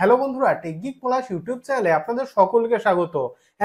Hello বন্ধুরা, টেকগিক plus YouTube চ্যানেলে আপনাদের সকলকে স্বাগত।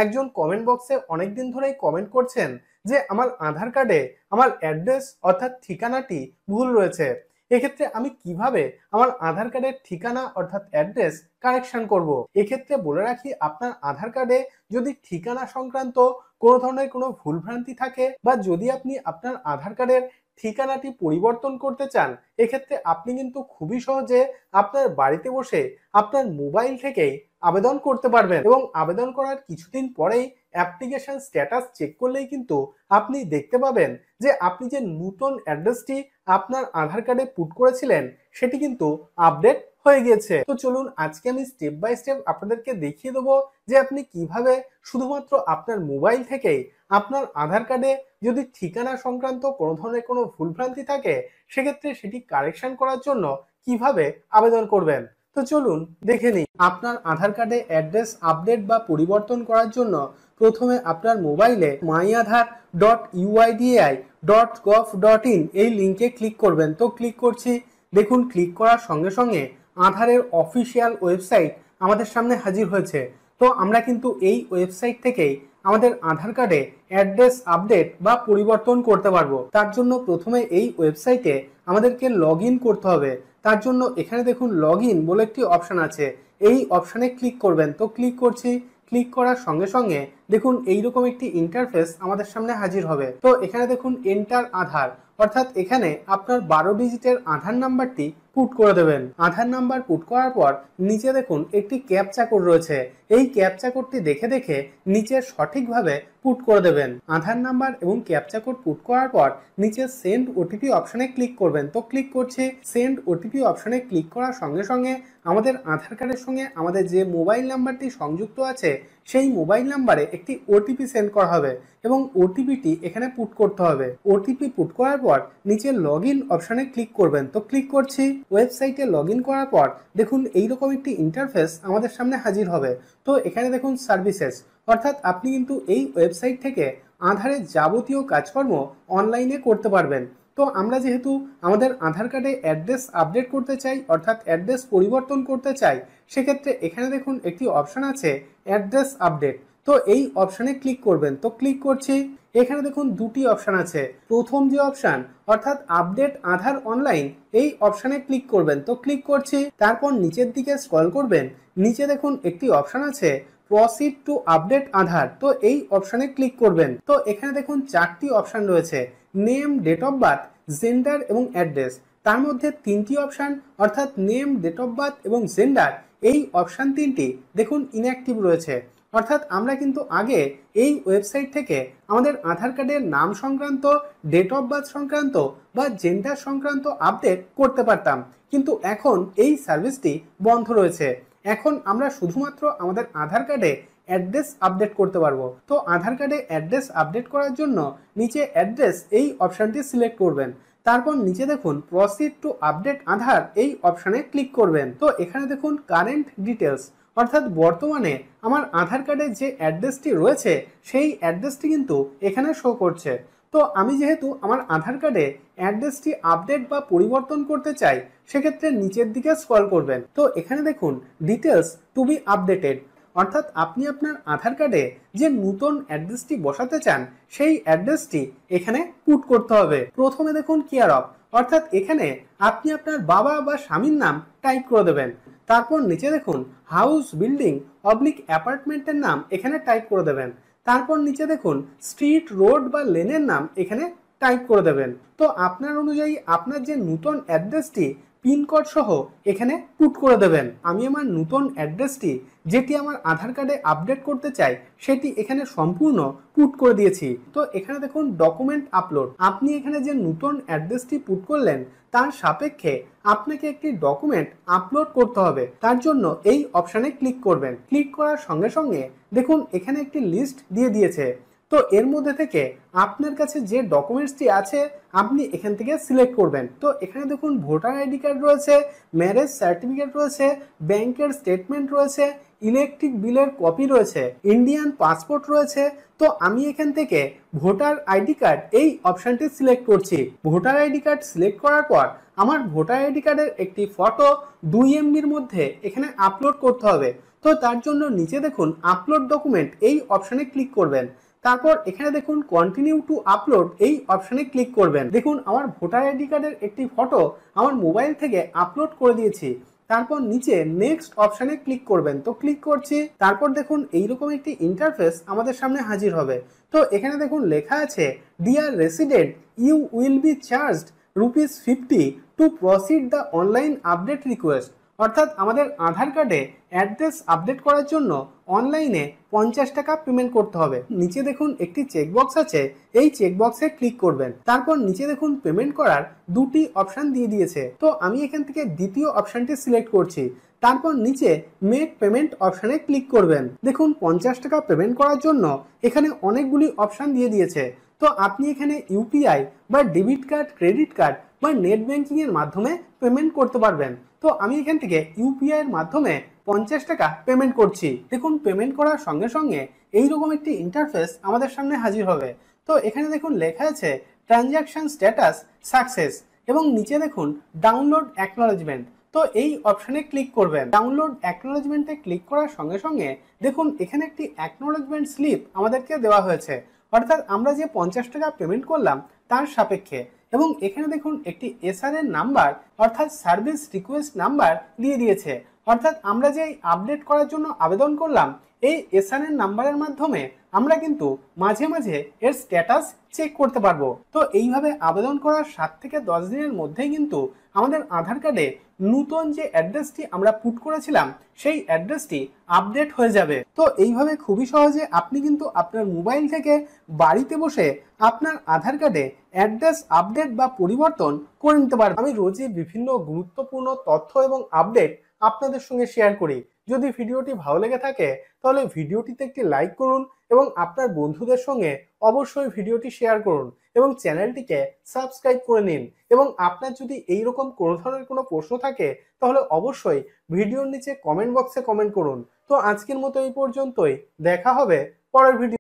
একজন কমেন্ট বক্সে অনেকদিন ধরেই কমেন্ট করছেন যে আমার আধার কার্ডে আমার অ্যাড্রেস অর্থাৎ ঠিকানাটি ভুল রয়েছে। এক্ষেত্রে আমি কিভাবে আমার আধার কার্ডের ঠিকানা অর্থাৎ অ্যাড্রেস কারেকশন করব। এক্ষেত্রে বলে রাখি, আপনার আধার কার্ডে যদি ঠিকানা সংক্রান্ত কোনো ধরনের কোনো ভুলভ্রান্তি থাকে বা যদি আপনি আপনার আধার কার্ডের ঠিকানাটি পরিবর্তন করতে চান, এক্ষেত্রে আপনি কিন্তু খুবই সহজে আপনার বাড়িতে বসে আপনার মোবাইল থেকেই আবেদন করতে পারবেন এবং আবেদন করার কিছুদিন পরেই অ্যাপ্লিকেশন স্ট্যাটাস চেক করলেই কিন্তু আপনি দেখতে পাবেন যে আপনি যে নতুন অ্যাড্রেসটি আপনার আধার কার্ডে পুট করেছিলেন সেটি কিন্তু আপডেট হয়ে গিয়েছে। তো চলুন আজকে আমি স্টেপ বাই স্টেপ আপনাদেরকে দেখিয়ে দেবো যে আপনি কিভাবে শুধুমাত্র আপনার মোবাইল থেকেই আপনার আধার কার্ডে যদি ঠিকানা সংক্রান্ত কোনো ধরনের কোনো ভুলভ্রান্তি থাকে সেক্ষেত্রে সেটি কারেকশন করার জন্য কিভাবে আবেদন করবেন। তো চলুন দেখে নিই। আপনার আধার কার্ডে অ্যাড্রেস আপডেট বা পরিবর্তন করার জন্য প্রথমে আপনার মোবাইলে myAadhar.uidi.gov.in এই লিঙ্কে ক্লিক করবেন। তো ক্লিক করছি। দেখুন, ক্লিক করার সঙ্গে সঙ্গে আধারের অফিসিয়াল ওয়েবসাইট আমাদের সামনে হাজির হয়েছে। তো আমরা কিন্তু এই ওয়েবসাইট থেকেই আমাদের আধার কার্ডে অ্যাড্রেস আপডেট বা পরিবর্তন করতে পারবো। তার জন্য প্রথমে এই ওয়েবসাইটে আমাদেরকে লগ ইন করতে হবে। তার জন্য এখানে দেখুন লগ ইন বলে একটি অপশান আছে, এই অপশানে ক্লিক করবেন। তো ক্লিক করছি। ক্লিক করার সঙ্গে সঙ্গে দেখুন এইরকম একটি ইন্টারফেস আমাদের সামনে হাজির হবে। তো এখানে দেখুন এন্টার আধার, অর্থাৎ এখানে আপনার 12 ডিজিটের আধার নাম্বারটি পুট করে দেবেন। আধার নাম্বার পুট করার পর নিচে দেখুন একটি ক্যাপচা কোড রয়েছে, এই ক্যাপচা কোডটি দেখে দেখে নিচে সঠিকভাবে পুট করে দেবেন। আধার নাম্বার এবং ক্যাপচা কোড পুট করার পর নিচে সেন্ড ওটিপি অপশনে ক্লিক করবেন। তো ক্লিক করছি। সেন্ড ওটিপি অপশনে ক্লিক করার সঙ্গে সঙ্গে আমাদের আধার কার্ডের সঙ্গে আমাদের যে মোবাইল নাম্বারটি সংযুক্ত আছে সেই মোবাইল নাম্বারে একটি ওটিপি সেন্ড করা হবে এবং ওটিপিটি এখানে পুট করতে হবে। ওটিপি পুট করার পর নিচে লগ ইন অপশনে ক্লিক করবেন। তো ক্লিক করছি। ওয়েবসাইটে লগ ইন করার পর দেখুন এইরকম একটি ইন্টারফেস আমাদের সামনে হাজির হবে। তো এখানে দেখুন সার্ভিসেস, অর্থাৎ আপনি কিন্তু এই ওয়েবসাইট থেকে আধারের যাবতীয় কাজকর্ম অনলাইনে করতে পারবেন। তো আমরা যেহেতু আমাদের আধার কার্ডে অ্যাড্রেস আপডেট করতে চাই অর্থাৎ অ্যাড্রেস পরিবর্তন করতে চাই, সেক্ষেত্রে এখানে দেখুন একটি অপশান আছে অ্যাড্রেস আপডেট। তো এই অপশানে ক্লিক করবেন। তো ক্লিক করছি। এখানে দেখুন দুটি অপশান আছে। প্রথম যে অপশান অর্থাৎ আপডেট আধার অনলাইন, এই অপশানে ক্লিক করবেন। তো ক্লিক করছি। তারপর নিচের দিকে স্ক্রল করবেন। নিচে দেখুন একটি অপশান আছে প্রসিড টু আপডেট আধার। তো এই অপশানে ক্লিক করবেন। তো এখানে দেখুন চারটি অপশান রয়েছে, name, date of birth, gender এবং অ্যাড্রেস। তার মধ্যে তিনটি অপশান অর্থাৎ নেম, ডেট অফ বার্থ এবং জেন্ডার, এই অপশান তিনটি দেখুন ইনঅ্যাক্টিভ রয়েছে। অর্থাৎ আমরা কিন্তু আগে এই ওয়েবসাইট থেকে আমাদের আধার কার্ডের নাম সংক্রান্ত, ডেট অফ বার্থ সংক্রান্ত বা জেন্ডার সংক্রান্ত আপডেট করতে পারতাম, কিন্তু এখন এই সার্ভিসটি বন্ধ রয়েছে। এখন আমরা শুধুমাত্র আমাদের আধার কার্ডে অ্যাড্রেস আপডেট করতে পারবো। তো আধার কার্ডে অ্যাড্রেস আপডেট করার জন্য নিচে অ্যাড্রেস এই অপশানটি সিলেক্ট করবেন। তারপর নিচে দেখুন প্রসিড টু আপডেট আধার এই অপশানে ক্লিক করবেন। তো এখানে দেখুন কারেন্ট ডিটেলস, অর্থাৎ বর্তমানে আমার আধার কার্ডে যে অ্যাড্রেসটি রয়েছে সেই অ্যাড্রেসটি কিন্তু এখানে শো করছে। তো আমি যেহেতু আমার আধার কার্ডে অ্যাড্রেসটি আপডেট বা পরিবর্তন করতে চাই, সেক্ষেত্রে নিচের দিকে স্ক্রল করবেন। তো এখানে দেখুন ডিটেলস টু বি আপডেটেড, অর্থাৎ আপনি আপনার আধার কার্ডে যে নতুন অ্যাড্রেসটি বসাতে চান সেই অ্যাড্রেসটি এখানে পুট করতে হবে। প্রথমে দেখুন কেয়ার অফ, অর্থাৎ এখানে আপনি আপনার বাবা বা স্বামীর নাম টাইপ করে দেবেন। তারপর নিচে দেখুন হাউস, বিল্ডিং অবলিক অ্যাপার্টমেন্টের নাম এখানে টাইপ করে দেবেন। তারপর নিচে দেখুন স্ট্রিট, রোড বা লেনের নাম এখানে টাইপ করে দেবেন। তো আপনার অনুযায়ী আপনার যে নতুন অ্যাড্রেসটি পিনকোড সহ এখানে পুট করে দেবেন। আমি আমার নতুন অ্যাড্রেসটি যেটি আমার আধার কার্ডে আপডেট করতে চাই সেটি এখানে সম্পূর্ণ পুট করে দিয়েছি। তো এখানে দেখুন ডকুমেন্ট আপলোড, আপনি এখানে যে নতুন অ্যাড্রেসটি পুট করলেন তার সাপেক্ষে আপনাকে একটি ডকুমেন্ট আপলোড করতে হবে। তার জন্য এই অপশানে ক্লিক করবেন। ক্লিক করার সঙ্গে সঙ্গে দেখুন এখানে একটি লিস্ট দিয়ে দিয়েছে। তো এর মধ্যে থেকে আপনার কাছে যে ডকুমেন্টসটি আছে আপনি এখান থেকে সিলেক্ট করবেন। তো এখানে দেখুন ভোটার আইডি কার্ড রয়েছে, ম্যারেজ সার্টিফিকেট রয়েছে, ব্যাংকের স্টেটমেন্ট রয়েছে, ইলেকট্রিক বিলের কপি রয়েছে, ইন্ডিয়ান পাসপোর্ট রয়েছে। তো আমি এখান থেকে ভোটার আইডি কার্ড এই অপশনটি সিলেক্ট করছি। ভোটার আইডি কার্ড সিলেক্ট করার পর আমার ভোটার আইডি কার্ডের একটি ফটো 2 MBর মধ্যে এখানে আপলোড করতে হবে। তো তার জন্য নিচে দেখুন আপলোড ডকুমেন্ট এই অপশনে ক্লিক করবেন। তারপর এখানে দেখুন কন্টিনিউ টু আপলোড এই অপশনে ক্লিক করবেন। দেখুন আমার ভোটার আইডি কার্ডের একটি ফটো আমার মোবাইল থেকে আপলোড করে দিয়েছি। তারপর নিচে নেক্সট অপশনে ক্লিক করবেন। তো ক্লিক করছি। তারপর দেখুন এইরকম একটি ইন্টারফেস আমাদের সামনে হাজির হবে। তো এখানে দেখুন লেখা আছে dear resident, you will be charged ₹50 to proceed the online update request. অর্থাৎ আমাদের আধার কার্ডে অ্যাড্রেস আপডেট করার জন্য অনলাইনে 50 টাকা পেমেন্ট করতে হবে। নিচে দেখুন একটি চেকবক্স আছে, এই চেকবক্সে ক্লিক করবেন। তারপর নিচে দেখুন পেমেন্ট করার দুটি অপশন দিয়ে দিয়েছে। তো আমি এখান থেকে দ্বিতীয় অপশনটি সিলেক্ট করছি। তারপর নিচে মেক পেমেন্ট অপশনে ক্লিক করবেন। দেখুন 50 টাকা পেমেন্ট করার জন্য এখানে অনেকগুলি অপশন দিয়ে দিয়েছে। তো আপনি এখানে ইউপিআই বা ডেবিট কার্ড, ক্রেডিট কার্ড বা নেট ব্যাংকিং এর মাধ্যমে পেমেন্ট করতে পারবেন। তো আমি এখান থেকে ইউপিআই এর মাধ্যমে 50 টাকা পেমেন্ট করছি। দেখুন পেমেন্ট করার সঙ্গে সঙ্গে এইরকম একটি ইন্টারফেস আমাদের সামনে হাজির হবে। তো এখানে দেখুন লেখা আছে ট্রানজাকশন স্ট্যাটাস সাকসেস এবং নিচে দেখুন ডাউনলোড অ্যাকনলেজমেন্ট। তো এই অপশনে ক্লিক করবেন। ডাউনলোড অ্যাকনলেজমেন্টে ক্লিক করার সঙ্গে সঙ্গে দেখুন এখানে একটি অ্যাকনলেজমেন্ট স্লিপ আমাদেরকে দেওয়া হয়েছে, অর্থাৎ আমরা যে 50 টাকা পেমেন্ট করলাম তার সাপেক্ষে। এবং এখানে দেখুন একটি এসআরএন নাম্বার অর্থাৎ সার্ভিস রিকোয়েস্ট নাম্বার দিয়ে দিয়েছে, অর্থাৎ আমরা যে আপডেট করার জন্য আবেদন করলাম এই এসআরএন নাম্বারের মাধ্যমে আমরা কিন্তু মাঝে মাঝে এর স্ট্যাটাস চেক করতে পারবো। তো এইভাবে আবেদন করার 7 থেকে 10 দিনের মধ্যেই কিন্তু আমাদের আধার কার্ডে নতুন যে অ্যাড্রেসটি আমরা পুট করেছিলাম সেই অ্যাড্রেসটি আপডেট হয়ে যাবে। তো এইভাবে খুবই সহজে আপনি কিন্তু আপনার মোবাইল থেকে বাড়িতে বসে আপনার আধার কার্ডে অ্যাড্রেস আপডেট বা পরিবর্তন করে নিতে পারবেন। আমি রোজই বিভিন্ন গুরুত্বপূর্ণ তথ্য এবং আপডেট আপনাদের সঙ্গে শেয়ার করি। যদি ভিডিওটি ভালো লেগে থাকে তাহলে ভিডিওটিতে একটি লাইক করুন এবং আপনার বন্ধুদের সঙ্গে অবশ্যই ভিডিওটি শেয়ার করুন এবং চ্যানেলটিকে সাবস্ক্রাইব করে নিন। এবং আপনার যদি এইরকম কোনো ধরনের কোনো প্রশ্ন থাকে তাহলে অবশ্যই ভিডিওর নিচে কমেন্ট বক্সে কমেন্ট করুন। তো আজকের মতো এই পর্যন্তই, দেখা হবে পরের ভিডিও।